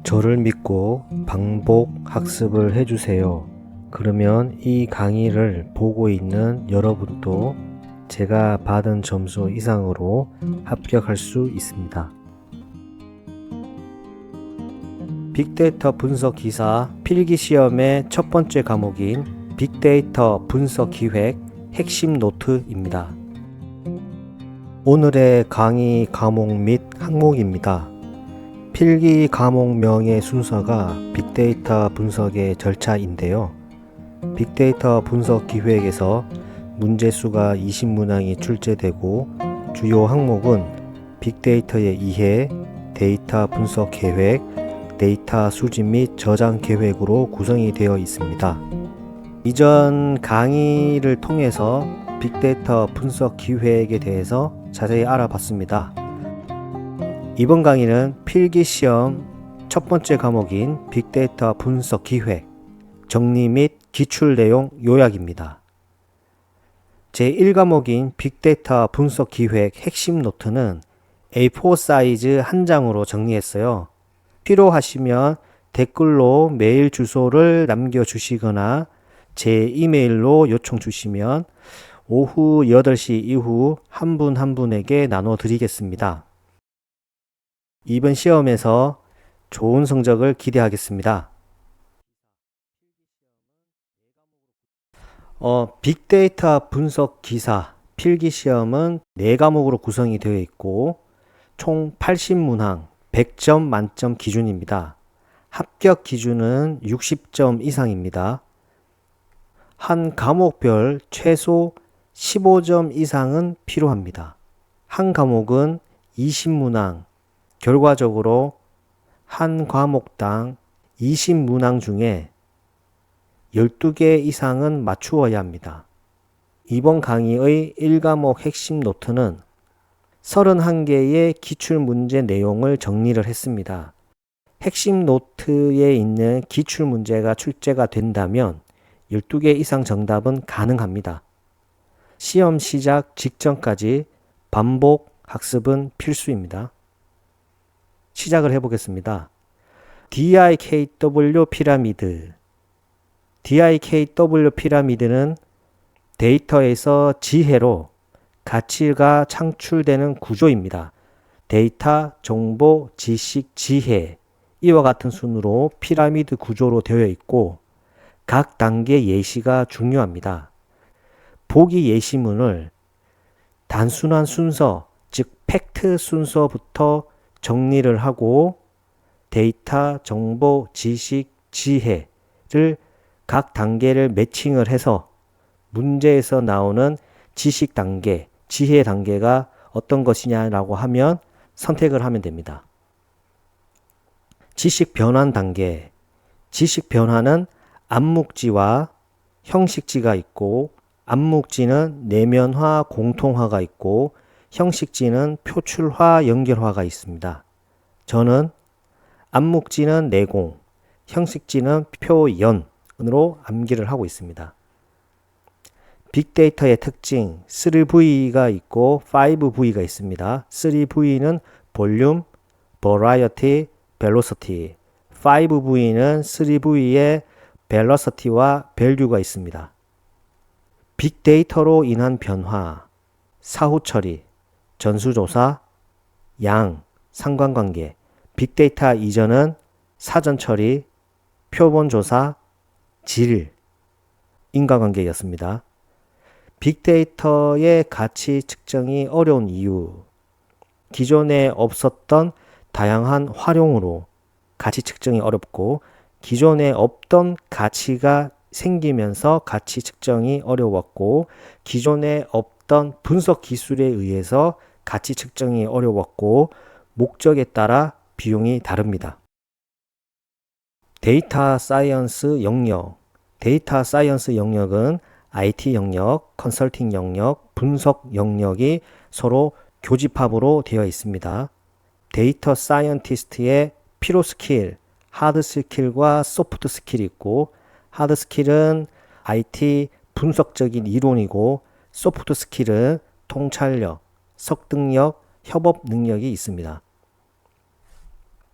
저를 믿고 반복 학습을 해주세요. 그러면 이 강의를 보고 있는 여러분도 제가 받은 점수 이상으로 합격할 수 있습니다. 빅데이터 분석 기사 필기시험의 첫 번째 과목인 빅데이터 분석 기획 핵심 노트입니다. 오늘의 강의 과목 및 항목입니다. 필기 과목명의 순서가 빅데이터 분석의 절차인데요. 빅데이터 분석 기획에서 문제수가 20문항이 출제되고 주요 항목은 빅데이터의 이해, 데이터 분석 계획, 데이터 수집 및 저장 계획으로 구성이 되어 있습니다. 이전 강의를 통해서 빅데이터 분석 기획에 대해서 자세히 알아봤습니다. 이번 강의는 필기시험 첫 번째 과목인 빅데이터 분석 기획, 정리 및 기출 내용 요약입니다. 제1과목인 빅데이터 분석 기획 핵심 노트는 A4 사이즈 한 장으로 정리했어요. 필요하시면 댓글로 메일 주소를 남겨주시거나 제 이메일로 요청 주시면 오후 8시 이후 한 분 한 분에게 나눠드리겠습니다. 이번 시험에서 좋은 성적을 기대하겠습니다. 빅데이터 분석 기사 필기시험은 4과목으로 구성이 되어 있고 총 80문항 100점 만점 기준입니다. 합격 기준은 60점 이상입니다. 한 과목별 최소 15점 이상은 필요합니다. 한 과목은 20문항, 결과적으로 한 과목당 20문항 중에 12개 이상은 맞추어야 합니다. 이번 강의의 1과목 핵심 노트는 31개의 기출문제 내용을 정리를 했습니다. 핵심 노트에 있는 기출문제가 출제가 된다면 12개 이상 정답은 가능합니다. 시험 시작 직전까지 반복 학습은 필수입니다. 시작을 해보겠습니다. DIKW 피라미드. DIKW 피라미드는 데이터에서 지혜로 가치가 창출되는 구조입니다. 데이터, 정보, 지식, 지혜 이와 같은 순으로 피라미드 구조로 되어 있고 각 단계 예시가 중요합니다. 보기 예시문을 단순한 순서, 즉 팩트 순서부터 정리를 하고 데이터, 정보, 지식, 지혜를 각 단계를 매칭을 해서 문제에서 나오는 지식 단계, 지혜 단계가 어떤 것이냐라고 하면 선택을 하면 됩니다. 지식 변환 단계. 지식 변환은 암묵지와 형식지가 있고 암묵지는 내면화, 공통화가 있고 형식지는 표출화, 연결화가 있습니다. 저는 암묵지는 내공, 형식지는 표연으로 암기를 하고 있습니다. 빅데이터의 특징 3V가 있고 5V가 있습니다. 3V는 볼륨, variety, velocity. 5V는 3V의 velocity와 value가 있습니다. 빅데이터로 인한 변화, 사후 처리, 전수조사, 양, 상관관계. 빅데이터 이전은 사전 처리, 표본 조사, 질, 인과관계였습니다. 빅데이터의 가치 측정이 어려운 이유, 기존에 없었던 다양한 활용으로 가치 측정이 어렵고 기존에 없던 가치가 생기면서 가치 측정이 어려웠고 기존에 없던 분석 기술에 의해서 가치 측정이 어려웠고 목적에 따라 비용이 다릅니다. 데이터 사이언스 영역. 데이터 사이언스 영역은 IT 영역, 컨설팅 영역, 분석 영역이 서로 교집합으로 되어 있습니다. 데이터 사이언티스트의 필요 스킬, 하드 스킬과 소프트 스킬이 있고 하드 스킬은 IT 분석적인 이론이고 소프트 스킬은 통찰력, 설득력, 협업 능력이 있습니다.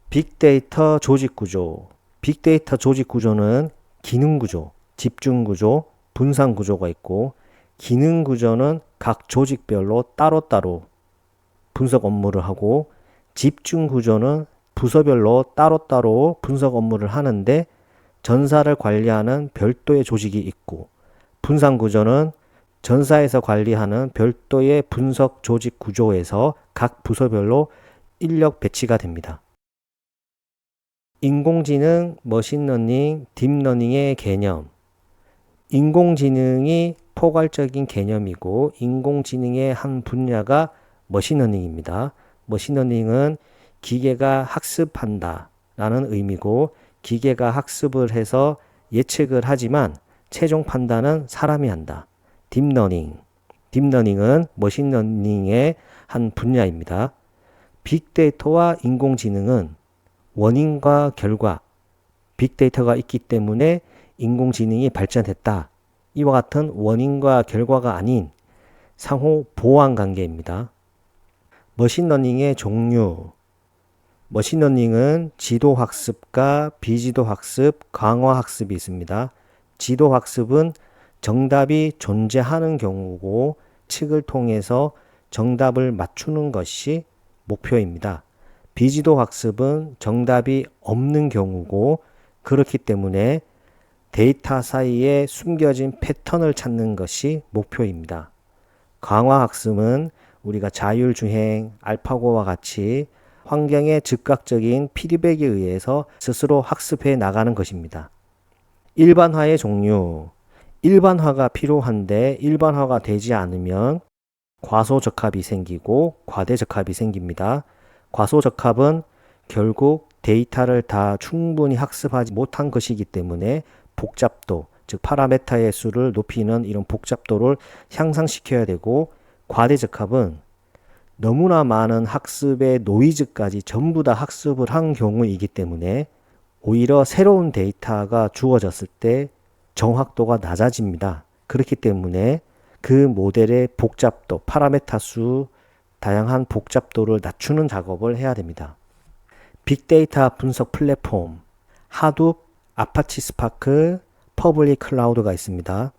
빅데이터 조직구조. 빅데이터 조직구조는 기능구조, 집중구조, 분산구조가 있고, 기능구조는 각 조직별로 따로따로 분석 업무를 하고, 집중구조는 부서별로 따로따로 분석 업무를 하는데 전사를 관리하는 별도의 조직이 있고, 분산구조는 전사에서 관리하는 별도의 분석 조직 구조에서 각 부서별로 인력 배치가 됩니다. 인공지능, 머신러닝, 딥러닝의 개념. 인공지능이 포괄적인 개념이고 인공지능의 한 분야가 머신러닝입니다. 머신러닝은 기계가 학습한다 라는 의미고 기계가 학습을 해서 예측을 하지만 최종 판단은 사람이 한다. 딥러닝. 딥러닝은 머신러닝의 한 분야입니다. 빅데이터와 인공지능은 원인과 결과, 빅데이터가 있기 때문에 인공지능이 발전했다. 이와 같은 원인과 결과가 아닌 상호 보완 관계입니다. 머신러닝의 종류. 머신러닝은 지도학습과 비지도학습, 강화학습이 있습니다. 지도학습은 정답이 존재하는 경우고 측을 통해서 정답을 맞추는 것이 목표입니다. 비지도학습은 정답이 없는 경우고 그렇기 때문에 데이터 사이에 숨겨진 패턴을 찾는 것이 목표입니다. 강화학습은 우리가 자율주행, 알파고와 같이 환경의 즉각적인 피드백에 의해서 스스로 학습해 나가는 것입니다. 일반화의 종류. 일반화가 필요한데 일반화가 되지 않으면 과소적합이 생기고 과대적합이 생깁니다. 과소적합은 결국 데이터를 다 충분히 학습하지 못한 것이기 때문에 복잡도, 즉 파라메타의 수를 높이는 이런 복잡도를 향상시켜야 되고 과대적합은 너무나 많은 학습의 노이즈까지 전부 다 학습을 한 경우이기 때문에 오히려 새로운 데이터가 주어졌을 때 정확도가 낮아집니다. 그렇기 때문에 그 모델의 복잡도, 파라메타 수, 다양한 복잡도를 낮추는 작업을 해야 됩니다. 빅데이터 분석 플랫폼, 하둡, 아파치 스파크, 퍼블릭 클라우드가 있습니다.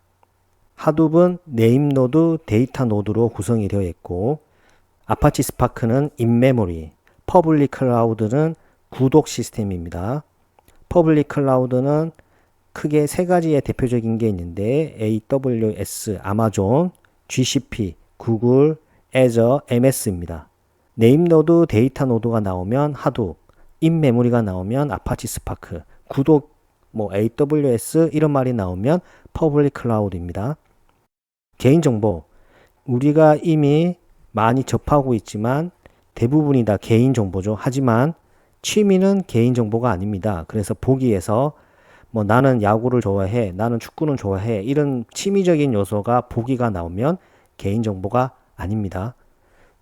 하둡은 네임노드, 데이터 노드로 구성이 되어 있고 아파치 스파크는 인메모리, 퍼블릭 클라우드는 구독 시스템입니다. 퍼블릭 클라우드는 크게 세 가지의 대표적인 게 있는데 AWS, 아마존, GCP, 구글, Azure, MS입니다. 네임노드, 데이터 노드가 나오면 하둡, 인메모리가 나오면 아파치 스파크, 구독, AWS 이런 말이 나오면 퍼블릭 클라우드입니다. 개인정보, 우리가 이미 많이 접하고 있지만 대부분이 다 개인정보죠. 하지만 취미는 개인정보가 아닙니다. 그래서 보기에서 나는 야구를 좋아해, 나는 축구는 좋아해 이런 취미적인 요소가 보기가 나오면 개인정보가 아닙니다.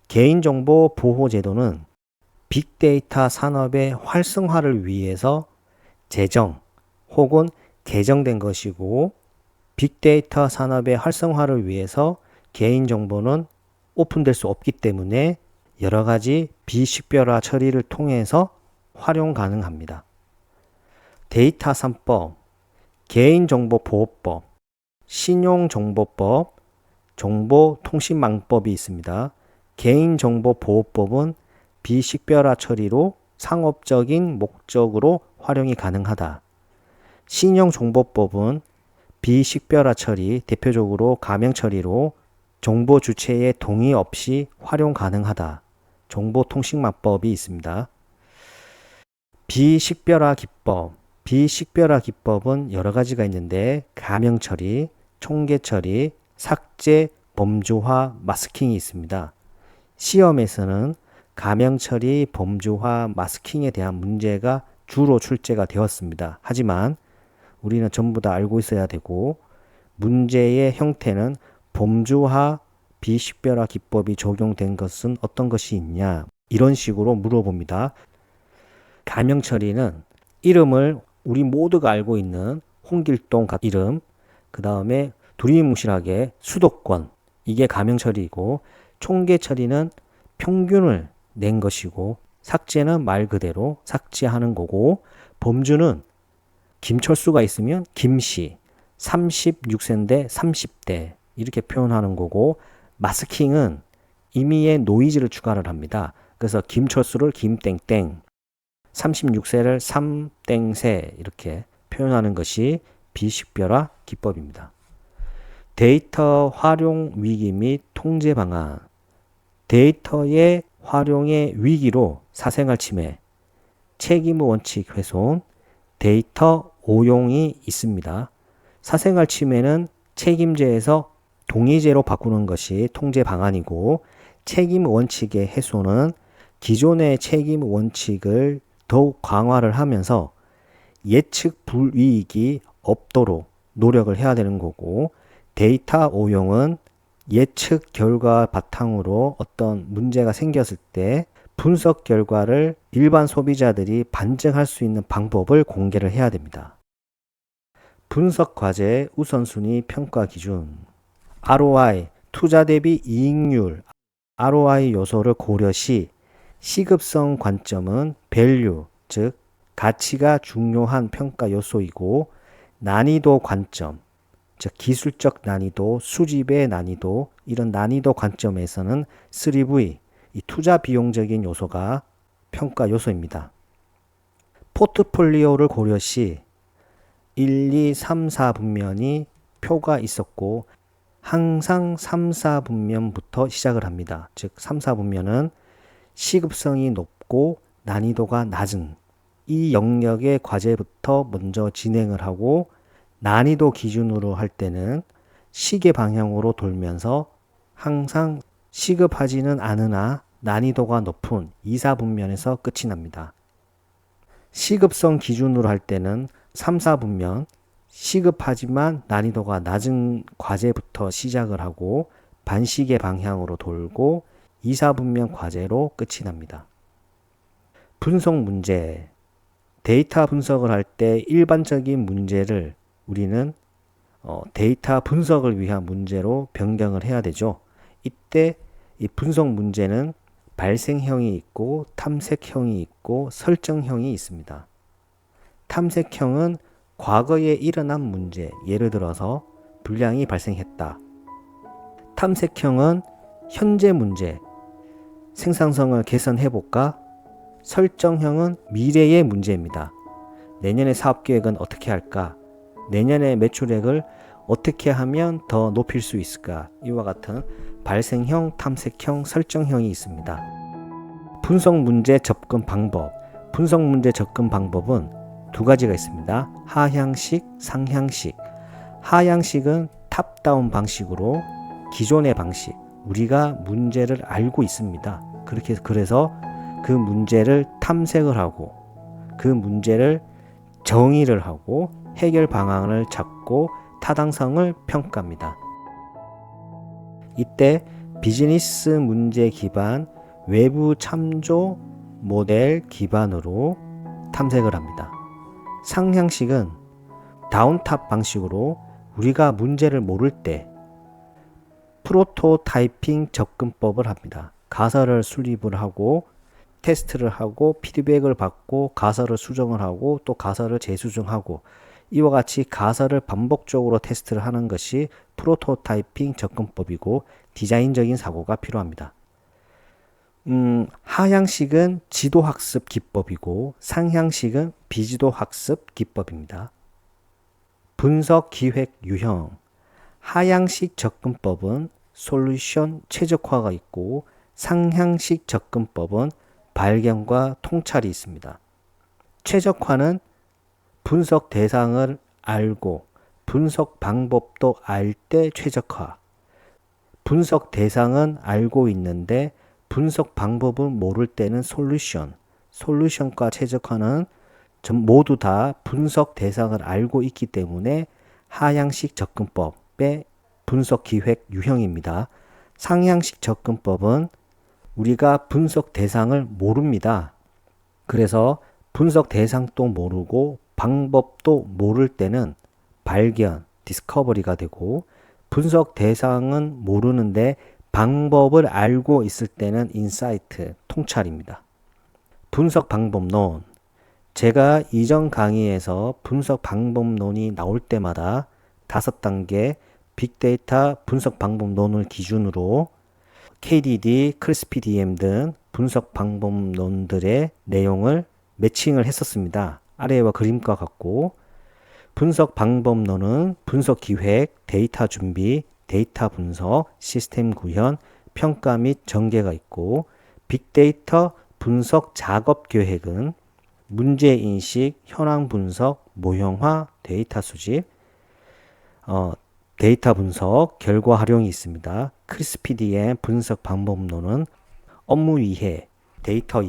개인정보 보호제도는 빅데이터 산업의 활성화를 위해서 제정 혹은 개정된 것이고 빅데이터 산업의 활성화를 위해서 개인정보는 오픈될 수 없기 때문에 여러 가지 비식별화 처리를 통해서 활용 가능합니다. 데이터 3법, 개인정보보호법, 신용정보법, 정보통신망법이 있습니다. 개인정보보호법은 비식별화 처리로 상업적인 목적으로 활용이 가능하다. 신용정보법은 비식별화 처리, 대표적으로 가명 처리로 정보 주체의 동의 없이 활용 가능하다. 정보통신망법이 있습니다. 비식별화 기법, 비식별화 기법은 여러 가지가 있는데 가명 처리, 총계 처리, 삭제, 범주화, 마스킹이 있습니다. 시험에서는 가명 처리, 범주화, 마스킹에 대한 문제가 주로 출제가 되었습니다. 하지만 우리는 전부 다 알고 있어야 되고 문제의 형태는 범주화, 비식별화 기법이 적용된 것은 어떤 것이 있냐 이런 식으로 물어봅니다. 가명 처리는 이름을 우리 모두가 알고 있는 홍길동 이름, 그 다음에 두리뭉실하게 수도권, 이게 가명 처리이고 총계 처리는 평균을 낸 것이고 삭제는 말 그대로 삭제하는 거고, 범주는 김철수가 있으면 김씨, 36세인데 30대 이렇게 표현하는 거고, 마스킹은 임의의 노이즈를 추가를 합니다. 그래서 김철수를 김땡땡, 36세를 3땡세 이렇게 표현하는 것이 비식별화 기법입니다. 데이터 활용 위기 및 통제 방안. 데이터의 활용의 위기로 사생활 침해, 책임 원칙 훼손, 데이터 오용이 있습니다. 사생활 침해는 책임제에서 동의제로 바꾸는 것이 통제 방안이고, 책임 원칙의 훼손은 기존의 책임 원칙을 더욱 강화를 하면서 예측 불이익이 없도록 노력을 해야 되는 거고, 데이터 오용은 예측 결과 바탕으로 어떤 문제가 생겼을 때 분석 결과를 일반 소비자들이 반증할 수 있는 방법을 공개를 해야 됩니다. 분석 과제의 우선순위 평가 기준. ROI, 투자 대비 이익률, ROI 요소를 고려 시 시급성 관점은 value, 즉 가치가 중요한 평가 요소이고, 난이도 관점, 즉 기술적 난이도, 수집의 난이도, 이런 난이도 관점에서는 3V, 이 투자 비용적인 요소가 평가 요소입니다. 포트폴리오를 고려 시 1, 2, 3, 4분면이 표가 있었고, 항상 3, 4분면부터 시작을 합니다. 즉 3, 4분면은 시급성이 높고 난이도가 낮은 이 영역의 과제부터 먼저 진행을 하고, 난이도 기준으로 할 때는 시계 방향으로 돌면서 항상 시급하지는 않으나 난이도가 높은 2, 4분면에서 끝이 납니다. 시급성 기준으로 할 때는 3, 4분면 시급하지만 난이도가 낮은 과제부터 시작을 하고 반시계 방향으로 돌고 2, 4분면 과제로 끝이 납니다. 분석 문제. 데이터 분석을 할 때 일반적인 문제를 우리는 데이터 분석을 위한 문제로 변경을 해야 되죠. 이때 이 분석 문제는 발생형이 있고 탐색형이 있고 설정형이 있습니다. 탐색형은 과거에 일어난 문제, 예를 들어서 불량이 발생했다. 탐색형은 현재 문제, 생산성을 개선해볼까? 설정형은 미래의 문제입니다. 내년의 사업계획은 어떻게 할까? 내년의 매출액을 어떻게 하면 더 높일 수 있을까? 이와 같은 발생형, 탐색형, 설정형이 있습니다. 분석 문제 접근 방법. 분석 문제 접근 방법은 두 가지가 있습니다. 하향식, 상향식. 하향식은 탑다운 방식으로 기존의 방식, 우리가 문제를 알고 있습니다. 그래서 그 문제를 탐색을 하고 그 문제를 정의를 하고 해결 방안을 찾고 타당성을 평가합니다. 이때 비즈니스 문제 기반 외부 참조 모델 기반으로 탐색을 합니다. 상향식은 다운탑 방식으로 우리가 문제를 모를 때 프로토타이핑 접근법을 합니다. 가설을 수립을 하고 테스트를 하고 피드백을 받고 가설을 수정을 하고 또 가설을 재수정하고 이와 같이 가설을 반복적으로 테스트를 하는 것이 프로토타이핑 접근법이고 디자인적인 사고가 필요합니다. 하향식은 지도학습 기법이고 상향식은 비지도학습 기법입니다. 분석 기획 유형. 하향식 접근법은 솔루션 최적화가 있고 상향식 접근법은 발견과 통찰이 있습니다. 최적화는 분석 대상을 알고 분석 방법도 알 때 최적화. 분석 대상은 알고 있는데 분석 방법은 모를 때는 솔루션. 솔루션과 최적화는 모두 다 분석 대상을 알고 있기 때문에 하향식 접근법의 분석 기획 유형입니다. 상향식 접근법은 우리가 분석 대상을 모릅니다. 그래서 분석 대상도 모르고 방법도 모를 때는 발견, 디스커버리가 되고 분석 대상은 모르는데 방법을 알고 있을 때는 인사이트, 통찰입니다. 분석 방법론. 제가 이전 강의에서 분석 방법론이 나올 때마다 5단계 빅데이터 분석 방법론을 기준으로 KDD, 크리스피DM 등 분석 방법론들의 내용을 매칭을 했었습니다. 아래와 그림과 같고, 분석 방법론은 분석 기획, 데이터 준비, 데이터 분석, 시스템 구현, 평가 및 전개가 있고, 빅데이터 분석 작업 계획은 문제 인식, 현황 분석, 모형화, 데이터 수집, 데이터 분석, 결과 활용이 있습니다. 크리스피디의 분석 방법론은 업무 이해, 데이터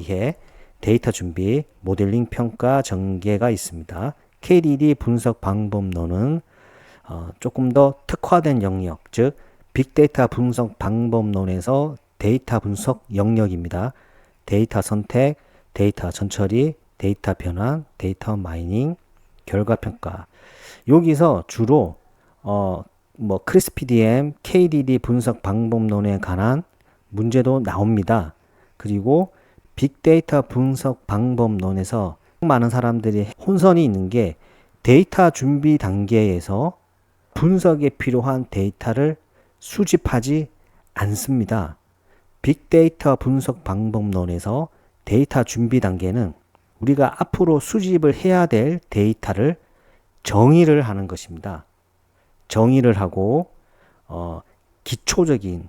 준비, 모델링 평가, 전개가 있습니다. KDD 분석 방법론은 조금 더 특화된 영역, 즉 빅데이터 분석 방법론에서 데이터 분석 영역입니다. 데이터 선택, 데이터 전처리, 데이터 변환, 데이터 마이닝, 결과 평가. 여기서 주로 크리스피디엠, KDD 분석 방법론에 관한 문제도 나옵니다. 그리고 빅데이터 분석 방법론에서 많은 사람들이 혼선이 있는 게 데이터 준비 단계에서 분석에 필요한 데이터를 수집하지 않습니다. 빅데이터 분석 방법론에서 데이터 준비 단계는 우리가 앞으로 수집을 해야 될 데이터를 정의를 하는 것입니다. 정의를 하고 기초적인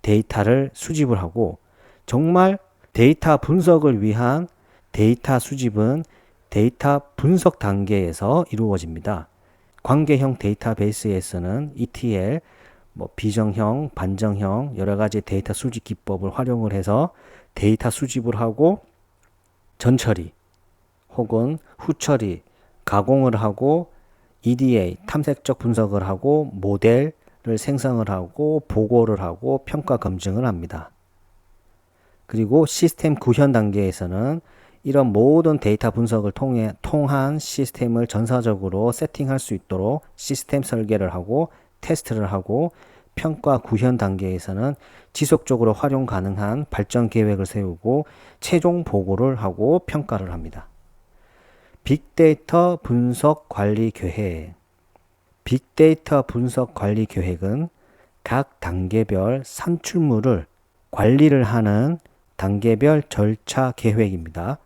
데이터를 수집을 하고, 정말 데이터 분석을 위한 데이터 수집은 데이터 분석 단계에서 이루어집니다. 관계형 데이터베이스에서는 ETL, 비정형, 반정형 여러 가지 데이터 수집 기법을 활용을 해서 데이터 수집을 하고 전처리 혹은 후처리, 가공을 하고 EDA, 탐색적 분석을 하고 모델을 생성을 하고 보고를 하고 평가 검증을 합니다. 그리고 시스템 구현 단계에서는 이런 모든 데이터 분석을 통한 시스템을 전사적으로 세팅할 수 있도록 시스템 설계를 하고 테스트를 하고, 평가 구현 단계에서는 지속적으로 활용 가능한 발전 계획을 세우고 최종 보고를 하고 평가를 합니다. 빅데이터 분석 관리 계획. 빅데이터 분석 관리 계획은 각 단계별 산출물을 관리를 하는 단계별 절차 계획입니다.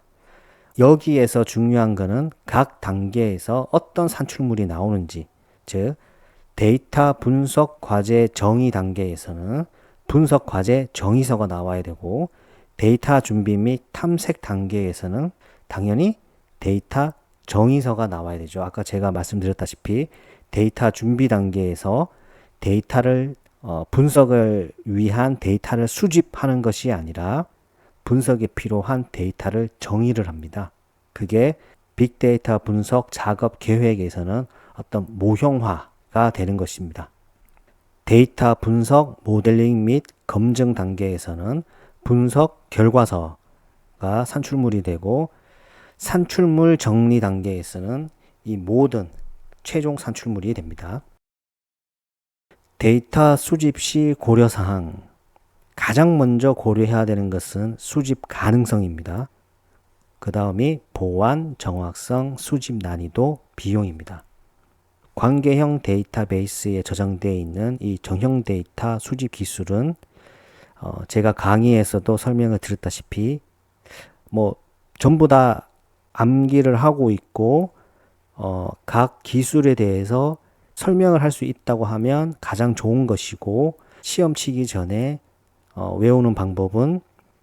여기에서 중요한 것은 각 단계에서 어떤 산출물이 나오는지, 즉 데이터 분석 과제 정의 단계에서는 분석 과제 정의서가 나와야 되고, 데이터 준비 및 탐색 단계에서는 당연히 데이터 정의서가 나와야 되죠. 아까 제가 말씀드렸다시피 데이터 준비 단계에서 데이터를 분석을 위한 데이터를 수집하는 것이 아니라 분석에 필요한 데이터를 정의를 합니다. 그게 빅데이터 분석 작업 계획에서는 어떤 모형화가 되는 것입니다. 데이터 분석 모델링 및 검증 단계에서는 분석 결과서가 산출물이 되고, 산출물 정리 단계에서는 이 모든 최종 산출물이 됩니다. 데이터 수집 시 고려사항. 가장 먼저 고려해야 되는 것은 수집 가능성입니다. 그 다음이 보안, 정확성, 수집 난이도, 비용입니다. 관계형 데이터베이스에 저장되어 있는 이 정형 데이터 수집 기술은 제가 강의에서도 설명을 드렸다시피 전부 다 암기를 하고 있고 각 기술에 대해서 설명을 할 수 있다고 하면 가장 좋은 것이고, 시험 치기 전에 외우는 방법은,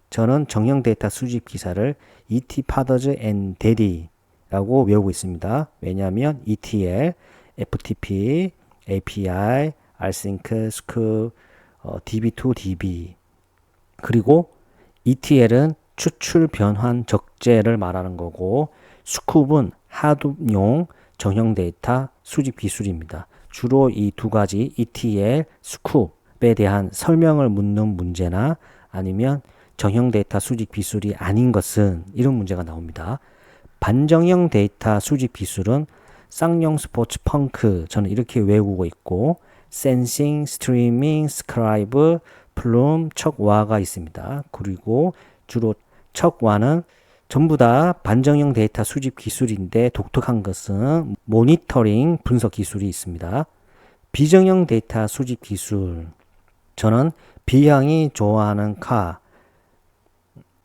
저는 정형 데이터 수집 기사를 ET Fathers and Daddy라고 외우고 있습니다. 왜냐하면 ETL, FTP, API, rsync, scoop, DB2DB, 그리고 ETL은 추출 변환 적재를 말하는 거고, 스쿱은 하둡용 정형 데이터 수집 기술입니다. 주로 이 두 가지 ETL, 스쿱에 대한 설명을 묻는 문제나 아니면 정형 데이터 수집 기술이 아닌 것은, 이런 문제가 나옵니다. 반정형 데이터 수집 기술은 쌍용, 스포츠, 펑크, 저는 이렇게 외우고 있고, 센싱, 스트리밍, 스크라이브, 플룸, 척와가 있습니다. 그리고 주로 척와는 전부 다 반정형 데이터 수집 기술인데 독특한 것은 모니터링 분석 기술이 있습니다. 비정형 데이터 수집 기술. 저는 B형이 좋아하는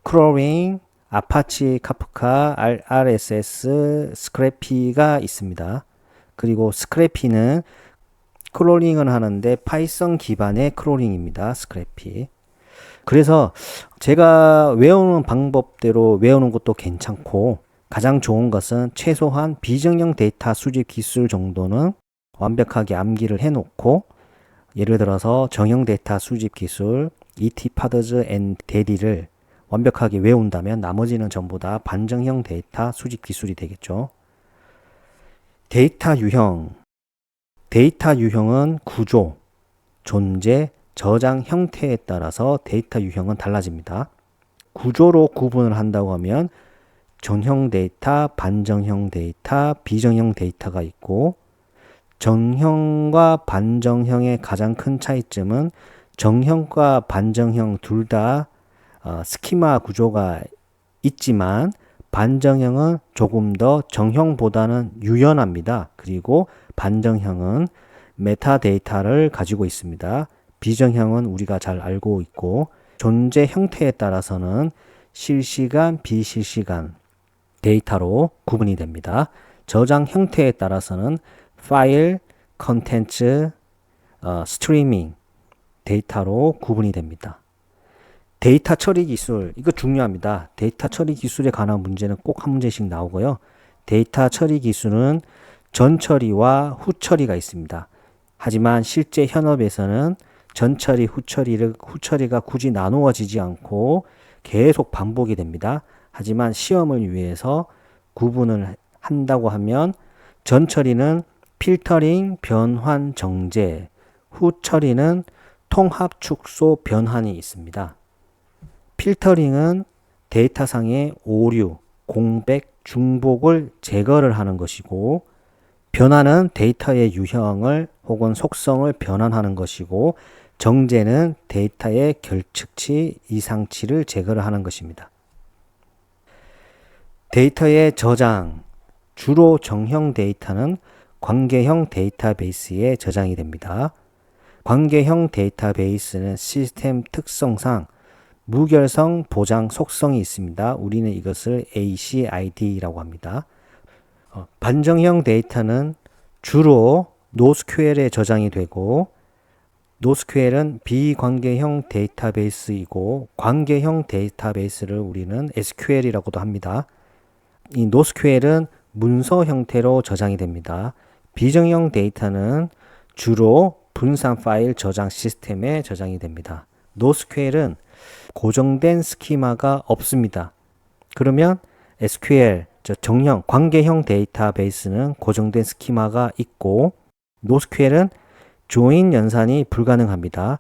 크롤링, 아파치 카프카, RSS, 스크래피가 있습니다. 그리고 스크래피는 크롤링을 하는데 파이썬 기반의 크롤링입니다. 스크래피. 그래서 제가 외우는 방법대로 외우는 것도 괜찮고 가장 좋은 것은 최소한 비정형 데이터 수집 기술 정도는 완벽하게 암기를 해놓고 예를 들어서 정형 데이터 수집 기술, etpads and daddy를 완벽하게 외운다면 나머지는 전부 다 반정형 데이터 수집 기술이 되겠죠. 데이터 유형. 데이터 유형은 구조, 존재, 저장 형태에 따라서 데이터 유형은 달라집니다. 구조로 구분을 한다고 하면 정형 데이터, 반정형 데이터, 비정형 데이터가 있고 정형과 반정형의 가장 큰 차이점은 정형과 반정형 둘 다 스키마 구조가 있지만 반정형은 조금 더 정형보다는 유연합니다. 그리고 반정형은 메타데이터를 가지고 있습니다. 비정형은 우리가 잘 알고 있고 존재 형태에 따라서는 실시간, 비실시간 데이터로 구분이 됩니다. 저장 형태에 따라서는 파일, 컨텐츠, 스트리밍 데이터로 구분이 됩니다. 데이터 처리 기술, 이거 중요합니다. 데이터 처리 기술에 관한 문제는 꼭 한 문제씩 나오고요. 데이터 처리 기술은 전 처리와 후 처리가 있습니다. 하지만 실제 현업에서는 전 처리, 후처리가 굳이 나누어지지 않고 계속 반복이 됩니다. 하지만 시험을 위해서 구분을 한다고 하면 전 처리는 필터링, 변환, 정제, 후 처리는 통합, 축소, 변환이 있습니다. 필터링은 데이터상의 오류, 공백, 중복을 제거를 하는 것이고 변환은 데이터의 유형을 혹은 속성을 변환하는 것이고 정제는 데이터의 결측치, 이상치를 제거를 하는 것입니다. 데이터의 저장, 주로 정형 데이터는 관계형 데이터베이스에 저장이 됩니다. 관계형 데이터베이스는 시스템 특성상 무결성 보장 속성이 있습니다. 우리는 이것을 ACID라고 합니다. 반정형 데이터는 주로 NoSQL에 저장이 되고 NoSQL은 비관계형 데이터베이스이고 관계형 데이터베이스를 우리는 SQL이라고도 합니다. 이 NoSQL은 문서 형태로 저장이 됩니다. 비정형 데이터는 주로 분산 파일 저장 시스템에 저장이 됩니다. NoSQL은 고정된 스키마가 없습니다. 그러면 SQL, 정형, 관계형 데이터베이스는 고정된 스키마가 있고 NoSQL은 조인 연산이 불가능합니다.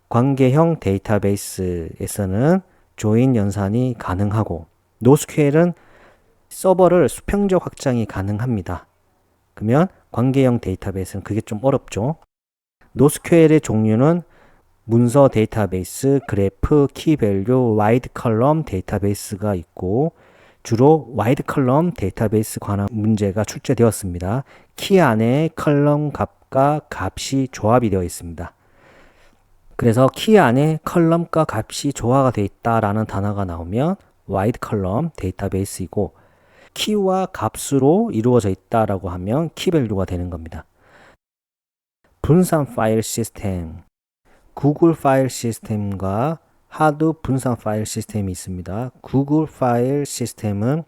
관계형 데이터베이스에서는 조인 연산이 가능하고 NoSQL은 서버를 수평적 확장이 가능합니다. 그러면 관계형 데이터베이스는 그게 좀 어렵죠. NoSQL의 종류는 문서 데이터베이스, 그래프, 키밸류, 와이드 컬럼 데이터베이스가 있고 주로 와이드 컬럼 데이터베이스 관한 문제가 출제되었습니다. 키 안에 컬럼 값과 값이 조합이 되어 있습니다. 그래서 키 안에 컬럼과 값이 조화가 되어 있다라는 단어가 나오면 와이드 컬럼 데이터베이스이고 키와 값으로 이루어져 있다라고 하면 키밸류가 되는 겁니다. 분산 파일 시스템, 구글 파일 시스템과 하드 분산 파일 시스템이 있습니다. 구글 파일 시스템은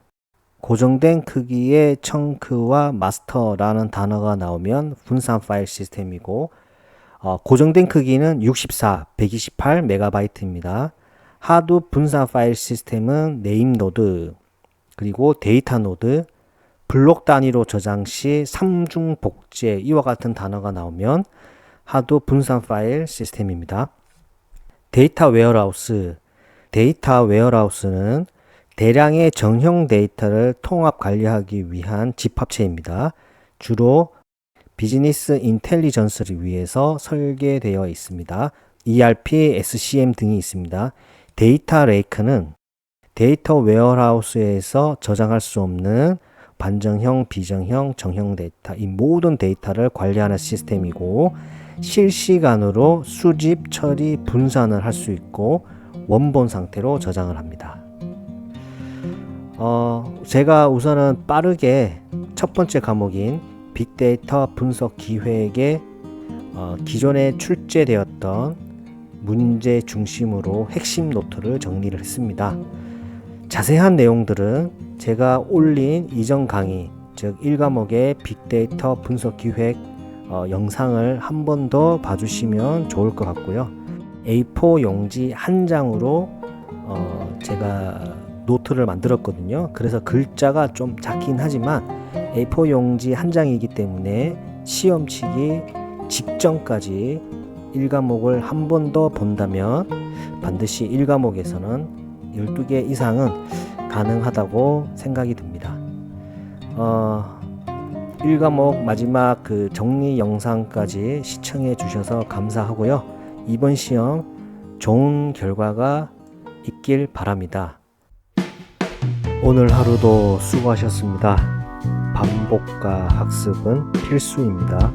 고정된 크기의 청크와 마스터라는 단어가 나오면 분산 파일 시스템이고 고정된 크기는 64, 128MB입니다. 하드 분산 파일 시스템은 네임 노드, 그리고 데이터 노드, 블록 단위로 저장 시 3중 복제 이와 같은 단어가 나오면 하드 분산 파일 시스템입니다. 데이터 웨어하우스, 데이터 웨어하우스는 대량의 정형 데이터를 통합 관리하기 위한 집합체입니다. 주로 비즈니스 인텔리전스를 위해서 설계되어 있습니다. ERP, SCM 등이 있습니다. 데이터 레이크는 데이터 웨어하우스에서 저장할 수 없는 반정형, 비정형, 정형 데이터, 이 모든 데이터를 관리하는 시스템이고 실시간으로 수집, 처리, 분산을 할 수 있고 원본 상태로 저장을 합니다. 제가 우선은 빠르게 첫 번째 과목인 빅데이터 분석 기획에 기존에 출제되었던 문제 중심으로 핵심 노트를 정리를 했습니다. 자세한 내용들은 제가 올린 이전 강의, 즉 1과목의 빅데이터 분석 기획 영상을 한 번 더 봐주시면 좋을 것 같고요. A4 용지 한 장으로 제가 노트를 만들었거든요. 그래서 글자가 좀 작긴 하지만 A4 용지 한 장이기 때문에 시험 치기 직전까지 1과목을 한 번 더 본다면 반드시 1과목에서는 12개 이상은 가능하다고 생각이 듭니다. 1과목 마지막 그 정리 영상까지 시청해 주셔서 감사하고요. 이번 시험 좋은 결과가 있길 바랍니다. 오늘 하루도 수고하셨습니다. 반복과 학습은 필수입니다.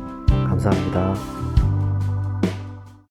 감사합니다.